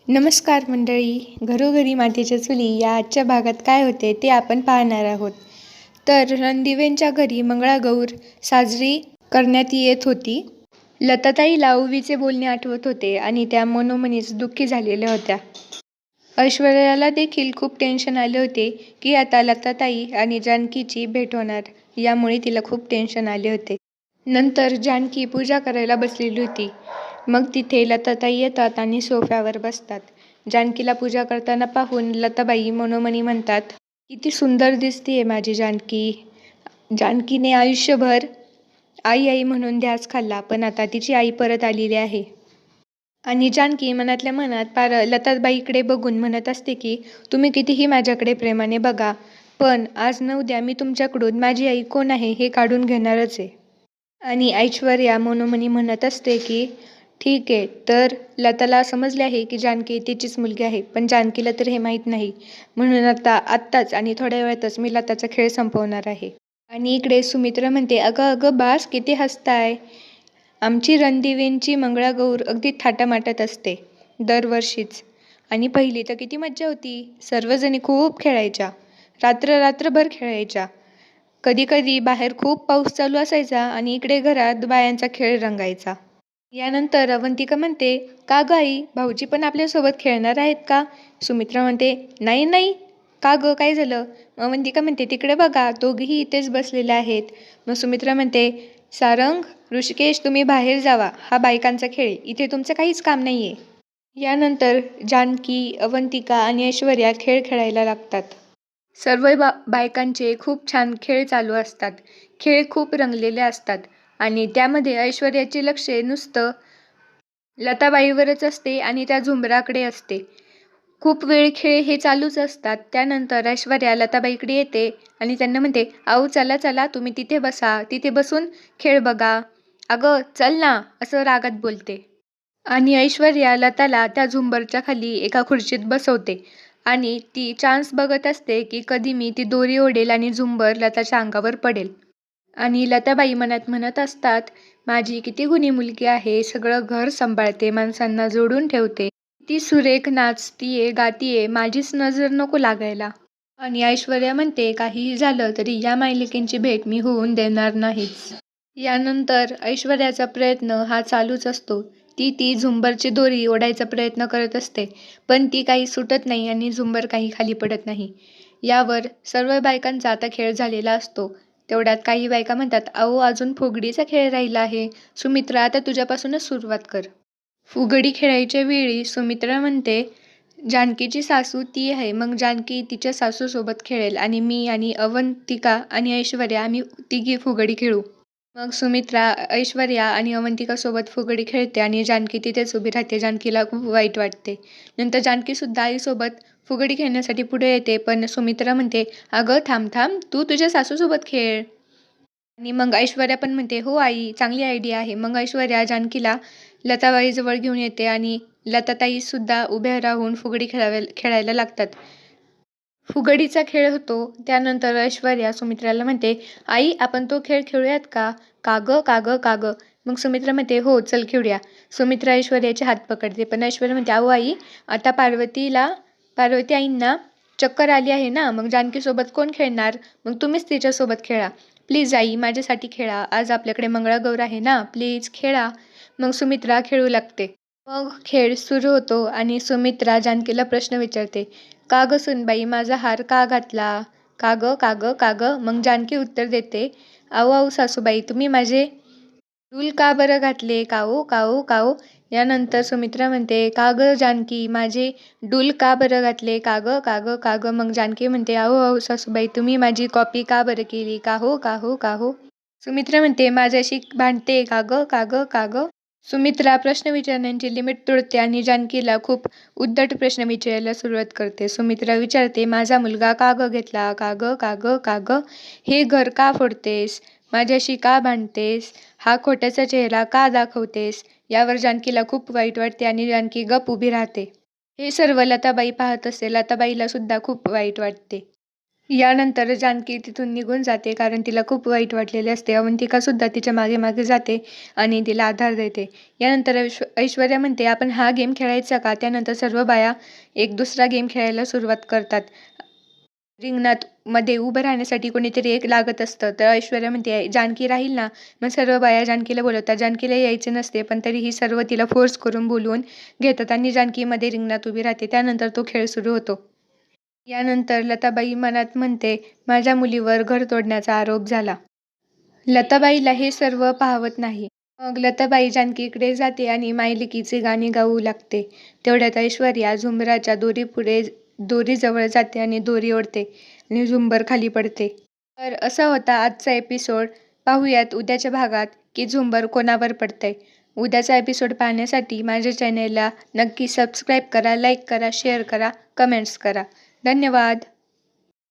नमस्कार मंडळी. घरोघरी मातीच्या चुली या आजच्या भागात काय होते ते आपण पाहणार आहोत. तर रणदिवेंच्या घरी मंगळागौर साजरी करण्यात येत होती. लताताईला ओवीचे बोलणे आठवत होते आणि त्या मनोमनीच दुःखी झालेल्या होत्या. ऐश्वर्याला देखील खूप टेन्शन आले होते की आता लताताई आणि जानकीची भेट होणार, यामुळे तिला खूप टेन्शन आले होते. नंतर जानकी पूजा करायला बसलेली होती. मग तिथे लताताई येतात आणि सोफ्यावर बसतात. जानकीला पूजा करताना पाहून लताबाई मनोमनी म्हणतात, किती सुंदर दिसतीये माझी जानकी. जानकीने आयुष्यभर आई आई म्हणून ध्यास खाल्ला, पण आता तिची आई परत आलेली आहे. आणि जानकी मनातल्या मनात पार लताबाईकडे बघून म्हणत असते की तुम्ही कितीही माझ्याकडे प्रेमाने बघा, पण आज न उद्या मी तुमच्याकडून माझी आई कोण आहे हे काढून घेणारच आहे. आणि ऐश्वर्या मनोमनी म्हणत असते की ठीक आहे, तर लताला समजले आहे की जानकी तिचीच मुलगी आहे, पण जानकीला तर हे माहीत नाही. म्हणून आत्ताच आणि थोड्या वेळातच मी लताचा खेळ संपवणार आहे. आणि इकडे सुमित्रा म्हणते, अगं अगं बास, किती हसताय. आमची रणदिवेंची मंगळागौर अगदी थाटामाटात असते दरवर्षीच. आणि पहिली तर किती मज्जा होती. सर्वजणी खूप खेळायच्या, रात्रभर खेळायच्या. कधी कधी बाहेर खूप पाऊस चालू असायचा आणि इकडे घरात बायांचा खेळ रंगायचा. यानंतर अवंतिका म्हणते, का ग आई, भाऊजी पण आपल्यासोबत खेळणार आहेत का? सुमित्रा म्हणते, नाही नाही. का ग, काय झालं? अवंतिका म्हणते, तिकडे बघा, दोघेही इथेच बसलेले आहेत. मग सुमित्रा म्हणते, सारंग, ऋषिकेश, तुम्ही बाहेर जावा. हा बायकांचा खेळ, इथे तुमचं काहीच काम नाहीये. यानंतर जानकी, अवंतिका आणि ऐश्वर्या खेळ खेळायला लागतात. सर्व बायकांचे खूप छान खेळ चालू असतात. खेळ खूप रंगलेले असतात आणि त्यामध्ये ऐश्वर्याचे लक्ष नुसतं लताबाईवरच असते आणि त्या झुंबराकडे असते. खूप वेळ खेळ हे चालूच असतात. त्यानंतर ऐश्वर्या लताबाईकडे येते आणि त्यांना म्हणते, आऊ चला चला, तुम्ही तिथे बसा, तिथे बसून खेळ बघा. अगं चल ना, असं रागात बोलते. आणि ऐश्वर्या लताला त्या झुंबरच्या खाली एका खुर्चीत बसवते आणि ती चान्स बघत असते की कधी मी ती दोरी ओढेल आणि झुंबर लताच्या अंगावर पडेल. आणि लताबाई मनात म्हणत असतात, माझी किती गुणी मुलगी आहे, सगळं घर सांभाळते, माणसांना जोडून ठेवते, ती सुरेख नाचतीये गातीये, माझीच नजर नको लागायला. आणि ऐश्वर्या म्हणते, काहीही झालं तरी या मायलेकींची भेट मी होऊन देणार नाहीच. यानंतर ऐश्वर्याचा प्रयत्न हा चालूच असतो. ती झुंबरची दोरी ओढायचा प्रयत्न करत असते, पण ती काही सुटत नाही आणि झुंबर काही खाली पडत नाही. यावर सर्व बायकांचा आता खेळ झालेला असतो. तेवढ्यात काही बायका म्हणतात, अहो अजून फुगडीचा खेळ राहिला आहे. सुमित्रा, आता तुझ्यापासूनच सुरुवात कर. फुगडी खेळायच्या वेळी सुमित्रा म्हणते, जानकीची सासू ती आहे, मग जानकी तिच्या सासूसोबत खेळेल आणि मी आणि अवंतिका आणि ऐश्वर्या आम्ही तिघी फुगडी खेळू. मग सुमित्रा ऐश्वर्या आणि अवंतिका सोबत फुगडी खेळते आणि जानकी तिथेच उभी राहते. जानकीला खूप वाईट वाटते. नंतर जानकी सुद्धा आईसोबत फुगडी खेळण्यासाठी पुढे येते, पण सुमित्रा म्हणते, अगं थांब थांब, तू तुझ्या सासूसोबत खेळ. आणि मग ऐश्वर्या पण म्हणते, हो आई, चांगली आयडिया आहे. मग ऐश्वर्या जानकीला लताबाईजवळ घेऊन येते आणि लताताई सुद्धा उभ्या राहून फुगडी खेळायला लागतात. फुगडीचा खेळ होतो. त्यानंतर ऐश्वर्या सुमित्राला म्हणते, आई, आपण तो खेळ खेळूयात का? कागं कागं कागं. मग सुमित्रा म्हणते, हो चल खेळूया. सुमित्रा ऐश्वर्याचे हात पकडते, पण ऐश्वर्या म्हणते, अहो आई, आता पार्वती आईंना चक्कर आली आहे ना, मग जानकीसोबत कोण खेळणार? मग तुम्हीच तिच्यासोबत खेळा. प्लीज आई, माझ्यासाठी खेळा. आज आपल्याकडे मंगळागौर आहे ना, प्लीज खेळा. मग सुमित्रा खेळू लागते. मग खेळ सुरू होतो आणि सुमित्रा जानकीला प्रश्न विचारते, का ग सुनबाई, माझा हार का घातला? का ग का ग का ग. मग जानकी उत्तर देते, आऊ आऊ सासूबाई, तुम्ही माझे डूल का बरं घातले? काऊ काऊ काऊ. यानंतर सुमित्रा म्हणते, का ग जानकी, माझे डूल का बरं घातले? का ग का ग का ग. मग जानकी म्हणते, आहो आहो सासूबाई, तुम्ही माझी कॉपी का बरं केली? का हो का हो का हो. सुमित्रा म्हणते, माझ्याशी भांडते का ग का ग का ग. सुमित्रा प्रश्न विचारण्याची लिमिट तोडते आणि जानकीला खूप उद्धट प्रश्न विचारायला सुरुवात करते. सुमित्रा विचारते, माझा मुलगा का ग घेतला? का ग का ग का ग. हे घर का फोडतेस? माझ्याशी का भांडतेस? हा खोट्याचा चेहरा का दाखवतेस? यावर जानकीला खूप वाईट वाटते आणि जानकी गप उभी राहते. हे सर्व लताबाई पाहत असते. लताबाईला सुद्धा खूप वाईट वाटते. यानंतर जानकी तिथून निघून जाते कारण तिला खूप वाईट वाटलेले असते. अवंतिका सुद्धा तिच्या मागे मागे जाते आणि तिला आधार देते. यानंतर ऐश्वर्या म्हणते, आपण हा गेम खेळायचा का? त्यानंतर सर्व बाया एक दुसरा गेम खेळायला सुरुवात करतात. रिंगणात मध्ये उभं राहण्यासाठी कोणीतरी एक लागत असतं. तर ऐश्वर्या म्हणते, जानकी राहील ना? मग सर्व बाया जानकीला बोलवतात. जानकीला यायचे नसते, पण तरीही सर्व तिला फोर्स करून बोलवून घेतात आणि जानकी मध्ये रिंगणात उभी राहते. त्यानंतर तो खेळ सुरू होतो. यानंतर लताबाई मनात म्हणते, माझ्या मुलीवर घर तोडण्याचा आरोप झाला. लताबाईला हे सर्व पाहवत नाही. मग लताबाई जानकीकडे जाते आणि मायलेकीचे गाणे गाऊ लागते. तेवढ्यात ऐश्वर्या झुंबराच्या दोरीपुढे दोरीजवळ जाते आणि दोरी ओढते आणि झुंबर खाली पडते. तर असा होता आजचा एपिसोड. पाहूयात उद्याच्या भागात की झुंबर कोणावर पडतंय. उद्याचा एपिसोड पाहण्यासाठी माझ्या चॅनेलला नक्की सबस्क्राईब करा, लाईक करा, शेअर करा, कमेंट्स करा. धन्यवाद.